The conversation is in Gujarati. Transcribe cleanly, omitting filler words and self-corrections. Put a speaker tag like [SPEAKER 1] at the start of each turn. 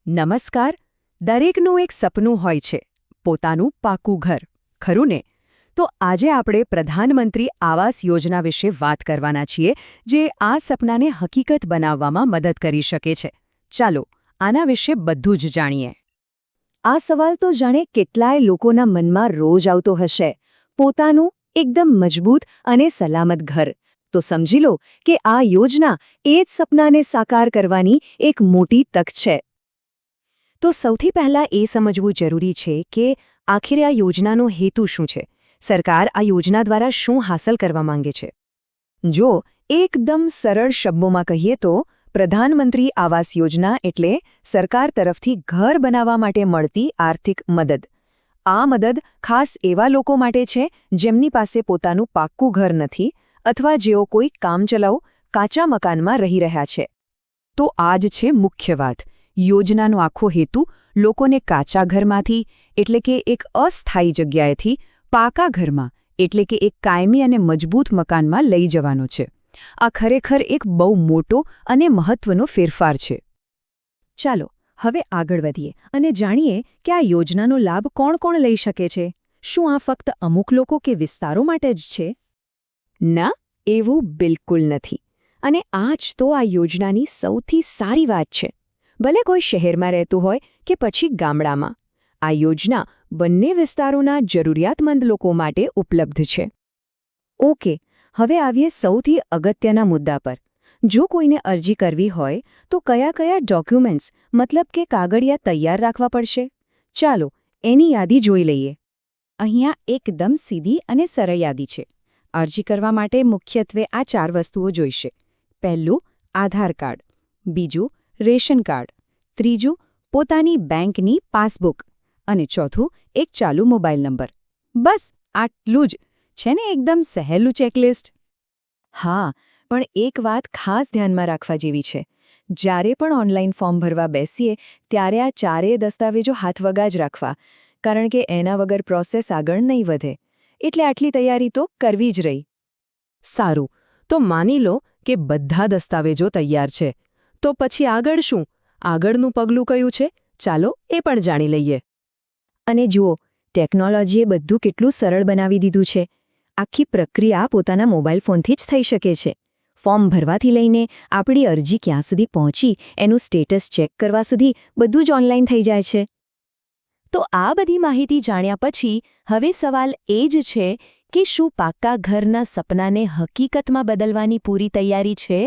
[SPEAKER 1] નમસ્કાર. દરેકનું એક સપનું હોય છે, પોતાનું પાકું ઘર, ખરું ને? તો આજે આપણે પ્રધાનમંત્રી આવાસ યોજના વિશે વાત કરવાના છીએ, જે આ સપનાને હકીકત બનાવવામાં મદદ કરી શકે છે. ચાલો, આના વિશે બધું જ જાણીએ.
[SPEAKER 2] આ સવાલ તો જાણે કેટલાય લોકોના મનમાં રોજ આવતો હશે. પોતાનું એકદમ મજબૂત અને સલામત ઘર. તો સમજી લો કે આ યોજના એ જ સપનાને સાકાર કરવાની એક મોટી તક છે.
[SPEAKER 1] તો સૌથી પહેલાં એ સમજવું જરૂરી છે કે આખરે આ યોજનાનો હેતુ શું છે? સરકાર આ યોજના દ્વારા શું હાંસલ કરવા માંગે છે? જો એકદમ સરળ શબ્દોમાં કહીએ તો પ્રધાનમંત્રી આવાસ યોજના એટલે સરકાર તરફથી ઘર બનાવવા માટે મળતી આર્થિક મદદ. આ મદદ ખાસ એવા લોકો માટે છે જેમની પાસે પોતાનું પાક્કું ઘર નથી અથવા જેઓ કોઈ કામચલાઉ કાચા મકાનમાં રહી રહ્યા છે. તો આ જ છે મુખ્ય વાત. યોજનાનો આખો હેતુ લોકોને કાચા ઘરમાંથી એટલે કે એક અસ્થાયી જગ્યાએથી પાકા ઘરમાં એટલે કે એક કાયમી અને મજબૂત મકાનમાં લઈ જવાનો છે. આ ખરેખર એક બહુ મોટો અને મહત્વનો ફેરફાર છે. ચાલો હવે આગળ વધીએ અને જાણીએ કે આ યોજનાનો લાભ કોણ કોણ લઈ શકે છે. શું આ ફક્ત અમુક લોકો કે વિસ્તારો માટે જ છે? ના, એવું બિલકુલ નથી. અને આ જ તો આ યોજનાની સૌથી સારી વાત છે. ભલે કોઈ શહેરમાં રહેતું હોય કે પછી ગામડામાં, આ યોજના બંને વિસ્તારોના જરૂરિયાતમંદ લોકો માટે ઉપલબ્ધ છે. ઓકે, હવે આવીએ સૌથી અગત્યના મુદ્દા પર. જો કોઈને અરજી કરવી હોય તો કયા કયા ડોક્યુમેન્ટ્સ મતલબ કે કાગળિયા તૈયાર રાખવા પડશે? ચાલો એની યાદી જોઈ લઈએ. અહીંયા એકદમ સીધી અને સરળ યાદી છે. અરજી કરવા માટે મુખ્યત્વે આ 4 વસ્તુઓ જોઈશે. પહેલું, આધાર કાર્ડ. બીજું, રેશન કાર્ડ. ત્રીજું, પોતાની બેંકની પાસબુક. અને ચોથું, એક ચાલુ મોબાઈલ નંબર. બસ આટલું જ. છે ને એકદમ સહેલું ચેકલિસ્ટ? હા, પણ એક વાત ખાસ ધ્યાનમાં રાખવા જેવી છે. જ્યારે પણ ઓનલાઈન ફોર્મ ભરવા બેસીએ ત્યારે આ 4 દસ્તાવેજો હાથવગા જ રાખવા, કારણ કે એના વગર પ્રોસેસ આગળ નહીં વધે. એટલે આટલી તૈયારી તો કરવી જ રહી.
[SPEAKER 3] સારું, તો માની લો કે બધા દસ્તાવેજો તૈયાર છે. તો પછી આગળ શું? આગળનું પગલું કયું છે? ચાલો એ પણ જાણી લઈએ.
[SPEAKER 2] અને જુઓ, ટેકનોલોજીએ બધું કેટલું સરળ બનાવી દીધું છે. આખી પ્રક્રિયા પોતાના મોબાઈલ ફોનથી જ થઈ શકે છે. ફોર્મ ભરવાથી લઈને આપણી અરજી ક્યાં સુધી પહોંચી એનું સ્ટેટસ ચેક કરવા સુધી બધું જ ઓનલાઈન થઈ જાય છે.
[SPEAKER 1] તો આ બધી માહિતી જાણ્યા પછી હવે સવાલ એ જ છે કે શું પાક્કા ઘરના સપનાને હકીકતમાં બદલવાની પૂરી તૈયારી છે?